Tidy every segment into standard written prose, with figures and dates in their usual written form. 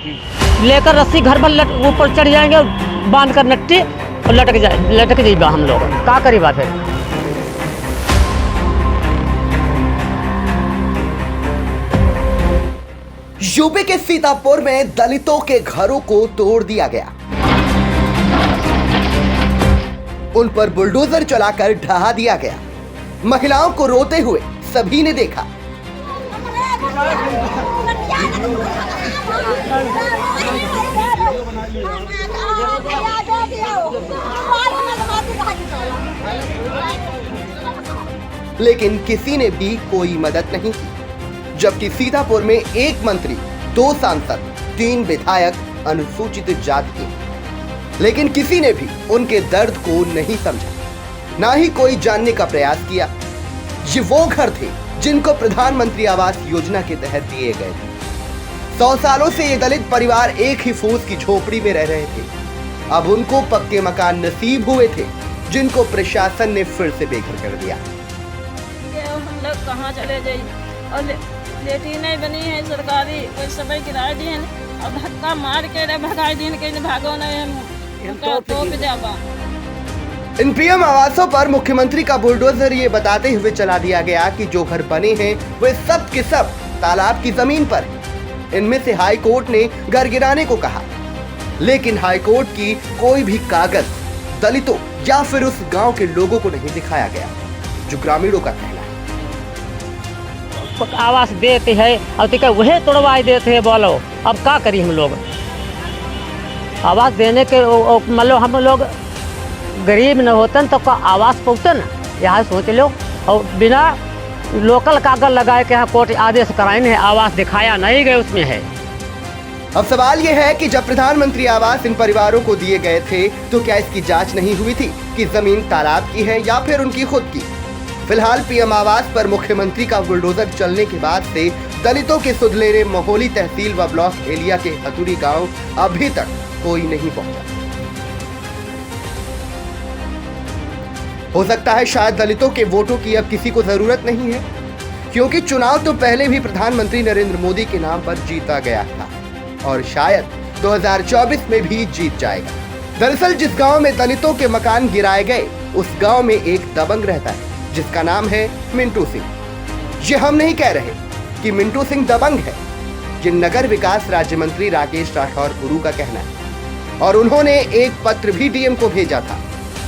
लेकर रस्सी घर पर ऊपर चढ़ जाएंगे, बांध कर नट्टी और लटक जाइबा हम लोग का करीबा फिर। यूपी के सीतापुर में दलितों के घरों को तोड़ दिया गया, उन पर बुलडोजर चलाकर ढहा दिया गया। महिलाओं को रोते हुए सभी ने देखा। लेकिन किसी ने भी कोई मदद नहीं की, जबकि सीतापुर में 1 मंत्री, 2 सांसद, 3 विधायक अनुसूचित जाति के, लेकिन किसी ने भी उनके दर्द को नहीं समझा, ना ही कोई जानने का प्रयास किया। ये वो घर थे जिनको प्रधानमंत्री आवास योजना के तहत दिए गए थे। 100 सालों से ये दलित परिवार एक ही फूस की झोपड़ी में रह रहे थे। अब उनको पक्के मकान नसीब हुए थे, जिनको प्रशासन ने फिर से बेघर कर दिया। हम लोग कहाँ चले जाइए, और लेटीन नहीं बनी है सरकारी, कोई समय किराए दिए और धक्का मार के भगाई दिन के भागो नहीं इन पीएम आवासों पर मुख्यमंत्री का बुलडोजर ये बताते हुए चला दिया गया कि जो घर बने हैं वे सब के सब तालाब की जमीन पर हैं। इनमें से हाई कोर्ट ने घर गिराने को कहा, लेकिन हाई कोर्ट की कोई भी कागज दलितों या फिर उस गांव के लोगों को नहीं दिखाया गया, जो ग्रामीणों का कहना है। आवास देते हैं और वही तोड़वाई देते हैं, बोलो अब क्या करी हम लोग। आवास देने के मतलब हम लोग गरीब न होतन तो का आवास पहुँचन, यहाँ सोच लो। और बिना लोकल कागज लगाए के यहाँ कोर्ट आदेश कराए है, आवास दिखाया नहीं गए उसमें है। अब सवाल यह है कि जब प्रधानमंत्री आवास इन परिवारों को दिए गए थे तो क्या इसकी जांच नहीं हुई थी कि जमीन तालाब की है या फिर उनकी खुद की। फिलहाल पीएम आवास पर मुख्यमंत्री का बुलडोजर चलने के बाद से दलितों के सुधलेरे मोहोली तहसील व ब्लॉक एलिया के हथुरी गांव अभी तक कोई नहीं पहुंचा। हो सकता है शायद दलितों के वोटों की अब किसी को जरूरत नहीं है, क्योंकि चुनाव तो पहले भी प्रधानमंत्री नरेंद्र मोदी के नाम पर जीता गया था और शायद 2024 में भी जीत जाएगा। दरअसल जिस गांव में दलितों के मकान गिराए गए, उस गांव में एक दबंग रहता है जिसका नाम है मिंटू सिंह। ये हम नहीं कह रहे कि मिंटू सिंह दबंग है, ये नगर विकास राज्य मंत्री राकेश राठौर गुरु का कहना है। और उन्होंने एक पत्र भी डीएम को भेजा था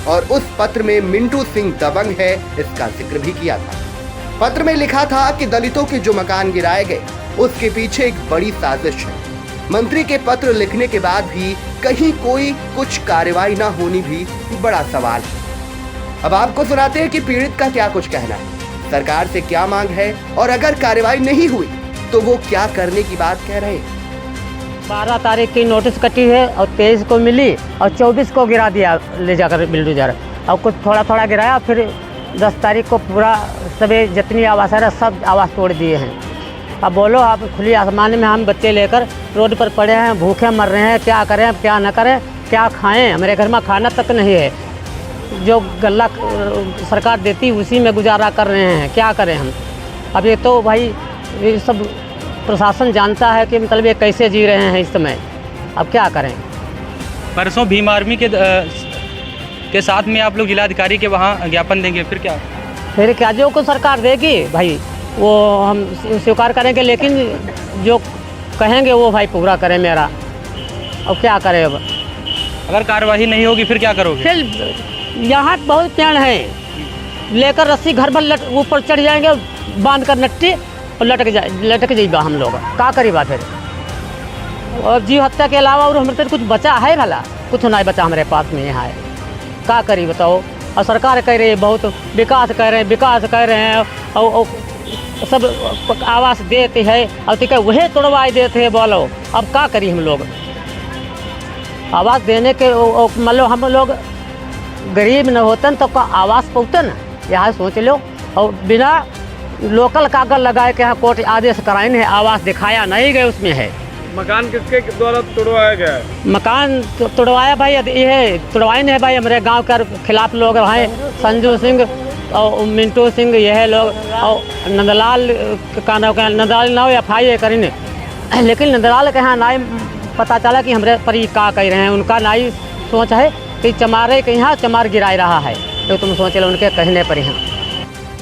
और उस पत्र में मिंटू सिंह दबंग है इसका जिक्र भी किया था। पत्र में लिखा था कि दलितों के जो मकान गिराए गए उसके पीछे एक बड़ी साजिश है। मंत्री के पत्र लिखने के बाद भी कहीं कोई कुछ कार्रवाई ना होनी भी बड़ा सवाल है। अब आपको सुनाते हैं कि पीड़ित का क्या कुछ कहना है, सरकार से क्या मांग है और अगर कार्रवाई नहीं हुई तो वो क्या करने की बात कह रहे हैं। 12 तारीख की नोटिस कटी है और 23 को मिली और 24 को गिरा दिया ले जाकर बिल्डोजर, और कुछ थोड़ा थोड़ा गिराया, फिर 10 तारीख को पूरा सभी जितनी आवास है सब आवास तोड़ दिए हैं। अब बोलो आप, खुली आसमान में हम बच्चे लेकर रोड पर पड़े हैं, भूखे मर रहे हैं, क्या करें क्या न करें, क्या खाएं। हमारे घर में खाना तक नहीं है, जो गल्ला सरकार देती उसी में गुजारा कर रहे हैं, क्या करें हम। अब ये तो भाई ये सब प्रशासन जानता है कि मतलब ये कैसे जी रहे हैं इस समय, अब क्या करें। परसों भीम आर्मी के साथ में आप लोग जिलाधिकारी के वहाँ ज्ञापन देंगे, फिर क्या जो कुछ सरकार देगी भाई वो हम स्वीकार करेंगे, लेकिन जो कहेंगे वो भाई पूरा करें मेरा। अब क्या करें, अब अगर कार्यवाही नहीं होगी फिर क्या करोगे। फिर यहाँ बहुत पेड़ हैं, लेकर रस्सी घर पर ऊपर चढ़ जाएंगे, बांध कर नट्टी और लटक जाइबा हम लोग का करीबा फिर। और जीव हत्या के अलावा और हमारे कुछ बचा है भला, कुछ नहीं बचा हमारे पास में यहाँ है, का करी बताओ। और सरकार कह रही है बहुत विकास कर रहे हैं और सब आवास देते हैं और वही तोड़वाई देते हैं, बोलो अब क्या करी हम लोग। आवास देने के मतलब हम लोग गरीब न होतन तो का आवास पहुँचन, यहाँ सोच लो। और बिना लोकल कागज लगाए के यहाँ कोर्ट आदेश कराए है, आवास दिखाया नहीं गए उसमें है। मकान किसके द्वारा तोड़वाया गया है? मकान तोड़वाया भाई ये तोड़वाए नहीं भाई, हमारे गांव के खिलाफ लोग हैं, संजू सिंह और मिंटू सिंह, यह लोग। और नंदलाल का नाम, नंदलाल नाव FIA करीने, लेकिन नंदलाल के यहाँ नाम पता चला कि हमारे पर ये का कह रहे हैं। उनका ना ही सोच है कि चमारे के यहाँ चमार गिराए रहा है, तो तुम सोच लो उनके कहने पर यहाँ।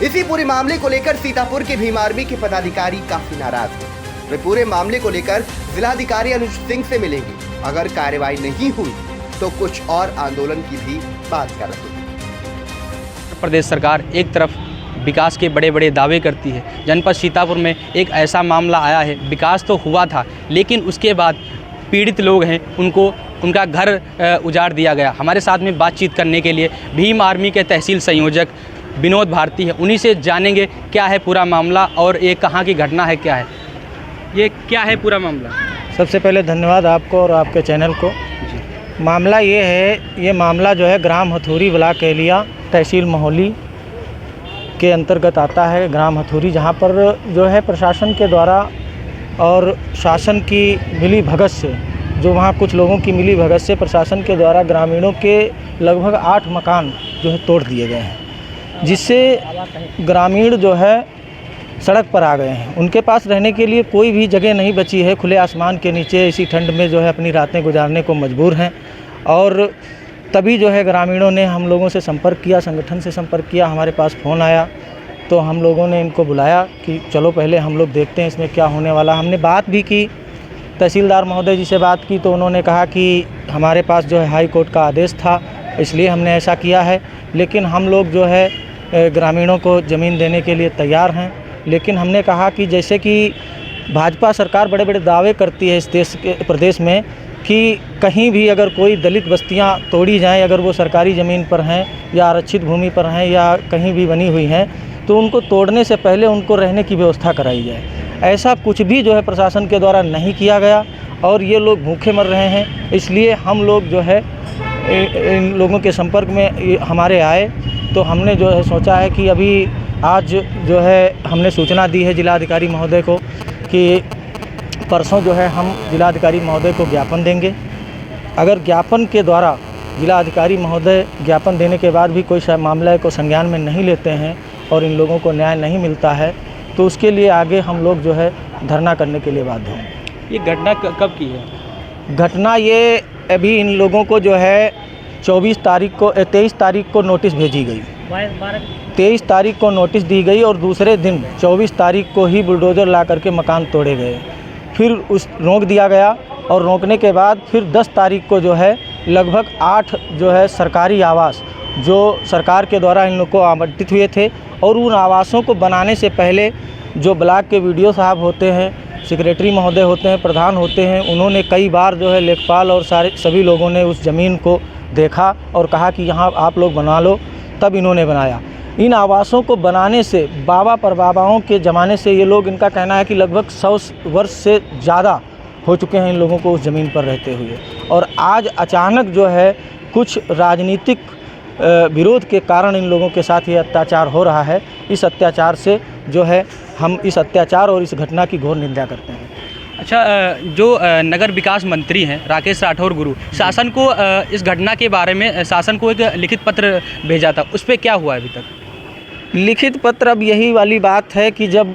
इसी पूरे मामले को लेकर सीतापुर के भीम आर्मी के पदाधिकारी काफी नाराज हैं। वे पूरे मामले को लेकर जिलाधिकारी अनुज सिंह से मिलेंगे। अगर कार्रवाई नहीं हुई तो कुछ और आंदोलन की भी बात कर रहे हैं। प्रदेश सरकार एक तरफ विकास के बड़े बड़े दावे करती है। जनपद सीतापुर में एक ऐसा मामला आया है, विकास तो हुआ था लेकिन उसके बाद पीड़ित लोग हैं उनको उनका घर उजाड़ दिया गया। हमारे साथ में बातचीत करने के लिए भीम आर्मी के तहसील संयोजक विनोद भारती है। उन्हीं से जानेंगे क्या है पूरा मामला और ये कहाँ की घटना है, क्या है ये, क्या है पूरा मामला। सबसे पहले धन्यवाद आपको और आपके चैनल को। मामला ये है, ये मामला जो है ग्राम हथौरी ब्लॉक एलिया तहसील मोहली के अंतर्गत आता है। ग्राम हथौरी जहाँ पर जो है प्रशासन के द्वारा और शासन की मिली भगत से, जो वहाँ कुछ लोगों की मिली भगत से प्रशासन के द्वारा ग्रामीणों के लगभग 8 मकान जो है तोड़ दिए गए हैं, जिससे ग्रामीण जो है सड़क पर आ गए हैं। उनके पास रहने के लिए कोई भी जगह नहीं बची है। खुले आसमान के नीचे इसी ठंड में जो है अपनी रातें गुजारने को मजबूर हैं। और तभी जो है ग्रामीणों ने हम लोगों से संपर्क किया, संगठन से संपर्क किया। हमारे पास फ़ोन आया तो हम लोगों ने इनको बुलाया कि चलो पहले हम लोग देखते हैं इसमें क्या होने वाला। हमने बात भी की, तहसीलदार महोदय जी से बात की तो उन्होंने कहा कि हमारे पास जो है हाई कोर्ट का आदेश था, इसलिए हमने ऐसा किया है। लेकिन हम लोग जो है ग्रामीणों को ज़मीन देने के लिए तैयार हैं। लेकिन हमने कहा कि जैसे कि भाजपा सरकार बड़े बड़े दावे करती है इस देश के प्रदेश में कि कहीं भी अगर कोई दलित बस्तियां तोड़ी जाएं, अगर वो सरकारी ज़मीन पर हैं या आरक्षित भूमि पर हैं या कहीं भी बनी हुई हैं, तो उनको तोड़ने से पहले उनको रहने की व्यवस्था कराई जाए। ऐसा कुछ भी जो है प्रशासन के द्वारा नहीं किया गया और ये लोग भूखे मर रहे हैं। इसलिए हम लोग जो है इन लोगों के संपर्क में हमारे आए तो हमने जो है सोचा है कि अभी आज जो है हमने सूचना दी है जिलाधिकारी महोदय को कि परसों जो है हम जिलाधिकारी महोदय को ज्ञापन देंगे। अगर ज्ञापन के द्वारा जिलाधिकारी महोदय ज्ञापन देने के बाद भी कोई मामले को संज्ञान में नहीं लेते हैं और इन लोगों को न्याय नहीं मिलता है तो उसके लिए आगे हम लोग जो है धरना करने के लिए बाध्य होंगे। ये घटना कब की है? घटना ये अभी इन लोगों को जो है 23 तारीख को नोटिस भेजी गई, 23 तारीख को नोटिस दी गई और दूसरे दिन 24 तारीख को ही बुलडोज़र ला करके मकान तोड़े गए। फिर उस रोक दिया गया और रोकने के बाद फिर 10 तारीख को जो है लगभग 8 जो है सरकारी आवास जो सरकार के द्वारा इन लोग को आवंटित हुए थे और उन आवासों को बनाने से पहले जो ब्लॉक के वीडियो साहब होते हैं, सेक्रेटरी महोदय होते हैं, प्रधान होते हैं, उन्होंने कई बार जो है लेखपाल और सभी लोगों ने उस ज़मीन को देखा और कहा कि यहाँ आप लोग बना लो, तब इन्होंने बनाया। इन आवासों को बनाने से बाबा परबाबाओं के ज़माने से ये लोग, इनका कहना है कि लगभग 100 वर्ष से ज़्यादा हो चुके हैं इन लोगों को उस ज़मीन पर रहते हुए। और आज अचानक जो है कुछ राजनीतिक विरोध के कारण इन लोगों के साथ ये अत्याचार हो रहा है। इस अत्याचार से जो है हम इस अत्याचार और इस घटना की घोर निंदा करते हैं। अच्छा, जो नगर विकास मंत्री हैं राकेश राठौर गुरु, शासन को इस घटना के बारे में शासन को एक लिखित पत्र भेजा था, उस पर क्या हुआ है अभी तक? लिखित पत्र, अब यही वाली बात है कि जब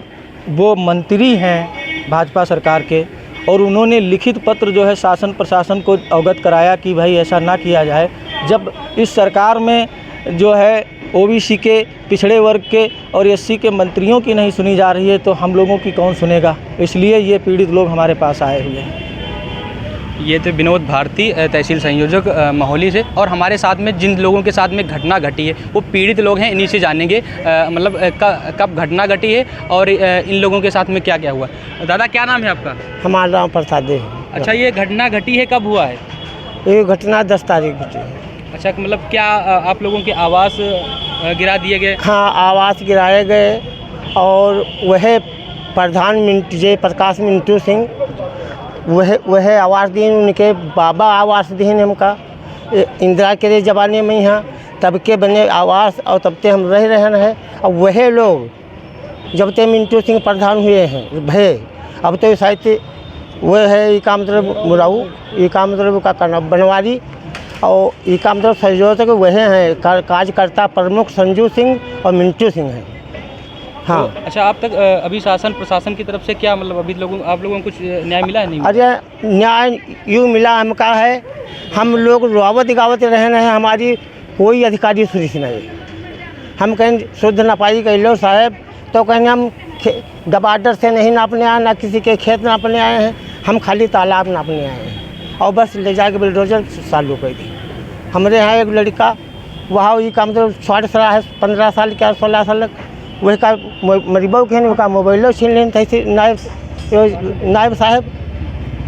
वो मंत्री हैं भाजपा सरकार के और उन्होंने लिखित पत्र जो है शासन प्रशासन को अवगत कराया कि भाई ऐसा ना किया जाए, जब इस सरकार में जो है ओबीसी के, पिछड़े वर्ग के और एससी के मंत्रियों की नहीं सुनी जा रही है तो हम लोगों की कौन सुनेगा। इसलिए ये पीड़ित लोग हमारे पास आए हुए हैं। ये तो विनोद भारती तहसील संयोजक मोहाली से, और हमारे साथ में जिन लोगों के साथ में घटना घटी है वो पीड़ित लोग हैं। इन्हीं से जानेंगे मतलब कब घटना घटी है और इन लोगों के साथ में क्या क्या हुआ। दादा, क्या नाम है आपका? हमारा नाम प्रसाद है। अच्छा, ये घटना घटी है, कब हुआ है? ये घटना 10 तारीख घटी है। अच्छा, मतलब क्या आप लोगों के आवास गिरा दिए गए? हाँ, आवास गिराए गए और वह प्रधान जय प्रकाश मिंटू सिंह वह आवास दिए, उनके बाबा आवास दिए हमका इंदिरा के ज़माने में यहाँ तब के बने आवास और तब ते हम रह रहे हैं। और वह लोग जब ते मिंटू सिंह प्रधान हुए हैं भय, अब तो शायद वह है ये काम मतलब मुराऊ, ये काम मतलब का करना बनवारी और ये काम मतलब संयोजक वह हैं कार्यकर्ता प्रमुख संजू सिंह और मिंटू सिंह हैं। हाँ। तो अच्छा, आप तक अभी शासन प्रशासन की तरफ से क्या मतलब अभी आप लोगों को कुछ न्याय मिला है नहीं? अरे न्याय यूँ मिला हमका है, हम लोग रोवत गावत रहे हैं, हमारी कोई अधिकारी सुनिश्चित नहीं। हम कहें शुद्ध नपाई कर लो साहब, तो कहेंगे हम गबाडर से नहीं नापने आए, ना किसी के खेत नापने आए हैं, हम खाली तालाब नापने आए हैं और बस ले जाके बुलडोजर चालू कर दी। हमारे यहाँ एक लड़का वहाँ ये काम तो छोट सरा है, 15 साल क्या 16 साल, वही का मरीबो के का मोबाइलो छीन लेन थे नायब साहब,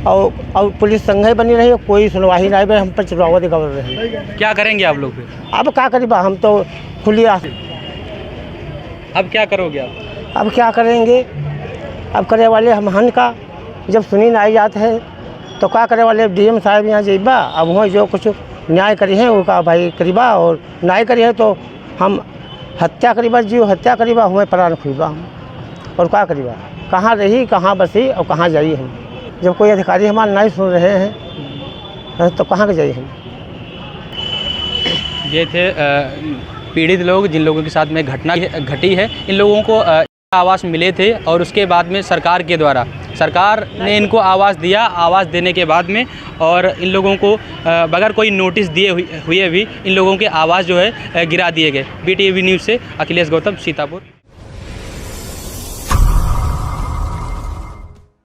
और पुलिस संघे बनी रही, कोई सुनवाई नहीं, हम पर चुनाव गवर रहे। क्या करेंगे आप लोग फिर? अब क्या करीबा, हम तो खुली अब क्या करोगे आप? अब क्या करेंगे, अब करे वाले हम हन का जब सुनी नहीं जाते है तो क्या करे वाले डीएम साहब यहाँ जेबा, अब वहाँ जो कुछ न्याय करी है वो का भाई करीबा, और न्याय करी है तो हम हत्या करीबा, जीव हत्या करीबा, हमें प्राण खुईबा हम, और क्या करीबा, कहाँ रही कहाँ बसी और कहाँ जाइए हम, जब कोई अधिकारी हमारा नहीं सुन रहे हैं तो कहाँ के जाइए हम। ये थे पीड़ित लोग जिन लोगों के साथ में घटना घटी है। इन लोगों को आवास मिले थे और उसके बाद में सरकार के द्वारा सरकार ने इनको आवास दिया। आवास देने के बाद में और इन लोगों को बगैर कोई नोटिस दिए हुए भी इन लोगों के आवास जो है गिरा दिए गए। BTV न्यूज़ से अखिलेश गौतम, सीतापुर।